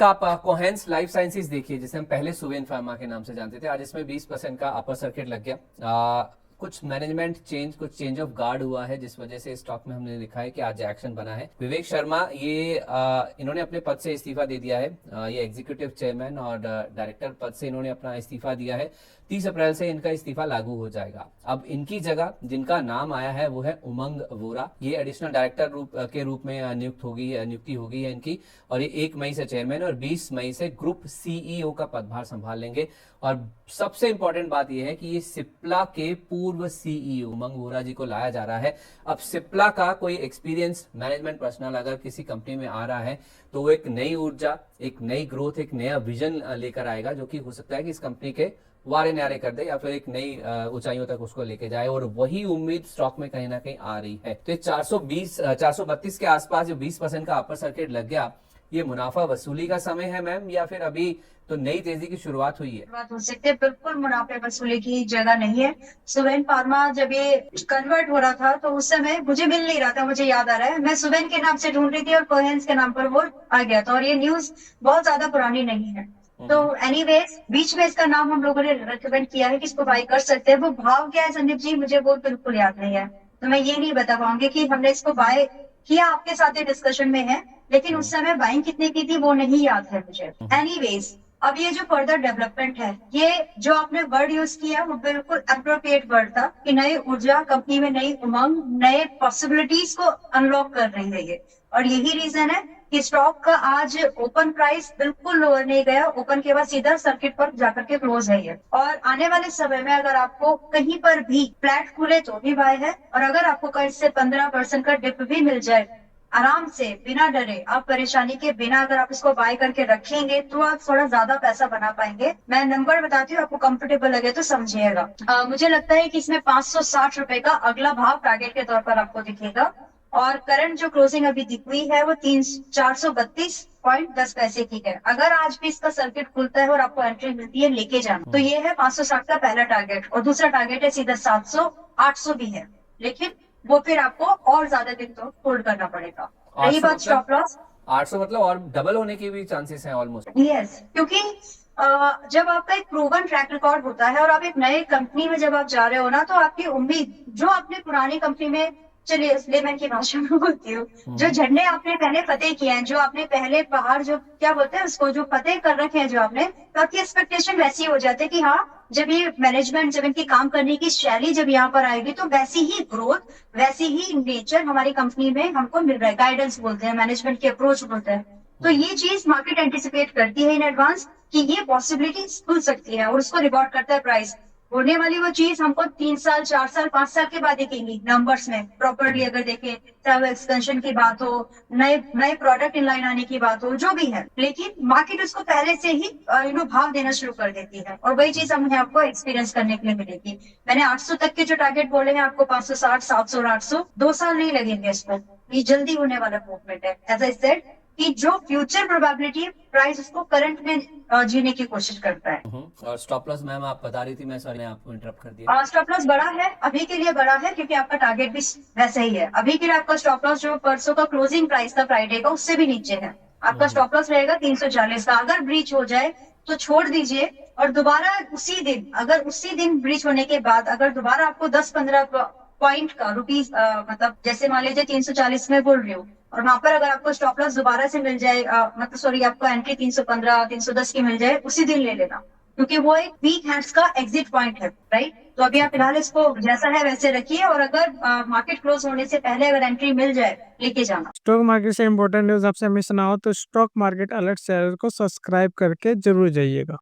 का आप कोहेंस life sciences देखिए, जिसे हम पहले सुवेन फार्मा के नाम से जानते थे, आज इसमें 20% का अपर सर्किट लग गया। कुछ मैनेजमेंट चेंज, कुछ चेंज ऑफ गार्ड हुआ है, जिस वजह से स्टॉक में हमने लिखा है कि आज एक्शन बना है। विवेक शर्मा ये इन्होंने अपने पद से इस्तीफा दे दिया है। ये एग्जीक्यूटिव चेयरमैन और डायरेक्टर पद से इन्होंने अपना इस्तीफा दिया है। 30 अप्रैल से इनका इस्तीफा लागू हो जाएगा। अब इनकी जगह जिनका नाम आया है वो है उमंग वोरा। ये एडिशनल डायरेक्टर के रूप में नियुक्ति होगी है इनकी, और ये 1 मई से चेयरमैन और 20 मई से ग्रुप सीईओ का पदभार संभाल लेंगे। और सबसे इंपॉर्टेंट बात यह है कि ये सिप्ला के पूर्व सीईओ उमंग वोरा जी को लाया जा रहा है। अब सिप्ला का कोई एक्सपीरियंस मैनेजमेंट पर्सनल अगर किसी कंपनी में आ रहा है तो वो एक नई ऊर्जा, एक नई ग्रोथ, एक नया विजन लेकर आएगा, जो कि हो सकता है कि इस कंपनी के वारे न्यारे कर दे या फिर एक नई ऊंचाइयों तक उसको लेके जाए। और वही उम्मीद स्टॉक में कहीं ना कहीं आ रही है। तो 432 के आसपास जो 20% का अपर सर्किट लग गया, ये मुनाफा वसूली का समय है मैम, या फिर अभी तो नई तेजी की शुरुआत हुई है? बात हो सकती है, बिल्कुल मुनाफे वसूली की जगह नहीं है। सुवेन फार्मा जब ये कन्वर्ट हो रहा था तो उस समय मुझे मिल नहीं रहा था, मुझे याद आ रहा है मैं सुवेन के नाम से ढूंढ रही थी और कोहेंस के नाम पर वो आ गया था, और ये न्यूज बहुत ज्यादा पुरानी नहीं है। तो एनीवेज बीच में इसका नाम हम लोगों ने रिकमेंड किया है कि इसको बाई कर सकते हैं। वो भाव क्या है संदीप जी, मुझे वो बिल्कुल याद नहीं है, तो मैं ये नहीं बता पाऊंगी कि हमने इसको बाय किया। आपके साथ ये डिस्कशन में है, लेकिन उस समय बाइंग कितने की थी वो नहीं याद है मुझे। एनीवेज अब ये जो फर्दर डेवलपमेंट है, ये जो आपने वर्ड यूज किया वो बिल्कुल अप्रोप्रिएट वर्ड था कि नई ऊर्जा कंपनी में, नई उमंग, नए पॉसिबिलिटीज को अनलॉक कर रही है ये। और यही रीजन है कि स्टॉक का आज ओपन प्राइस बिल्कुल लोअर नहीं गया, ओपन के बाद सीधा सर्किट पर जाकर के क्लोज है ये। और आने वाले समय में अगर आपको कहीं पर भी फ्लैट खुले तो भी बाय है, और अगर आपको कहीं से 15% का डिप भी मिल जाए, आराम से बिना डरे, आप परेशानी के बिना अगर आप इसको बाय करके रखेंगे तो आप थोड़ा ज्यादा पैसा बना पाएंगे। मैं नंबर बताती हूँ, आपको कंफर्टेबल लगे तो समझिएगा। मुझे लगता है कि इसमें 560 रुपए का अगला भाव टारगेट के तौर पर आपको दिखेगा, और करंट जो क्लोजिंग अभी दिख हुई है वो 432.10 की है। अगर आज भी इसका सर्किट खुलता है और आपको एंट्री मिलती है, लेके जाना। तो ये है 560 का पहला टारगेट, और दूसरा टारगेट है सीधा 700, 800 भी है, लेकिन वो फिर आपको और ज्यादा दिन तो होल्ड करना पड़ेगा। रही 800 बात स्टॉप लॉस, 800 मतलब और डबल होने की भी चांसेस हैं ऑलमोस्ट। यस, क्योंकि जब आपका एक प्रूवन ट्रैक रिकॉर्ड होता है और आप एक नए कंपनी में जब आप जा रहे हो ना, तो आपकी उम्मीद जो आपने पुरानी कंपनी में, चलिए लेमन की भाषा में बोलती हूँ, जो झंडे आपने पहले फतेह किए हैं, जो आपने पहले पहाड़, जो क्या बोलते हैं उसको, जो फतेह कर रखे हैं जो आपने, तो आपकी एक्सपेक्टेशन वैसी हो जाती है कि हाँ, जब ये मैनेजमेंट, जब इनकी काम करने की शैली जब यहाँ पर आएगी तो वैसी ही ग्रोथ, वैसी ही नेचर हमारी कंपनी में हमको मिल रहा है। गाइडेंस बोलते हैं, मैनेजमेंट की अप्रोच बोलते हैं। तो ये चीज मार्केट एंटिसिपेट करती है इन एडवांस कि ये पॉसिबिलिटी खुल सकती है, और उसको रिवॉर्ड करता है प्राइस। होने वाली वो चीज हमको 3 साल, 4 साल, 5 साल के बाद दिखेंगी नंबर्स में प्रॉपरली। अगर देखें, चाहे वो एक्सपेंशन की बात हो, नए नए प्रोडक्ट इन लाइन आने की बात हो, जो भी है, लेकिन मार्केट उसको पहले से ही भाव देना शुरू कर देती है, और वही चीज हमें आपको एक्सपीरियंस करने के लिए मिलेगी। मैंने 800 तक के जो टारगेट बोले हैं आपको, 560, 700 और 800, 2 साल नहीं लगेंगे इसको, ये जल्दी होने वाला मूवमेंट है। एज आई सेड कि जो फ्यूचर प्रोबेबिलिटी प्राइस उसको करंट में जीने की कोशिश करता है। और स्टॉप लॉस मैम आप बता रही थी, मैं सॉरी आपको इंटरप्ट कर दिया। स्टॉप लॉस बड़ा है, अभी के लिए बड़ा है, क्योंकि आपका टारगेट भी वैसे ही है। अभी के लिए आपका स्टॉप लॉस जो परसों का क्लोजिंग प्राइस था फ्राइडे का, उससे भी नीचे है। आपका स्टॉप लॉस रहेगा 340 का। अगर ब्रीच हो जाए तो छोड़ दीजिए, और दोबारा उसी दिन, अगर उसी दिन ब्रीच होने के बाद अगर दोबारा आपको 10-15 पॉइंट का रुपीज, मतलब जैसे मान लीजिए 340 में बोल रही हूँ, और वहां पर अगर आपको स्टॉप लॉस दोबारा से मिल जाए, मतलब सॉरी, आपको एंट्री 315, 310 की मिल जाए, उसी दिन ले लेना, क्योंकि वो एक वीक हैंड्स का एग्जिट पॉइंट है, राइट। तो अभी आप फिलहाल इसको जैसा है वैसे रखिए, और अगर मार्केट क्लोज होने से पहले अगर एंट्री मिल जाए, लेके जाना। स्टॉक मार्केट से इंपॉर्टेंट न्यूज आपसे मिस ना हो तो स्टॉक मार्केट अलर्ट चैनल को सब्सक्राइब करके जरूर जाइएगा।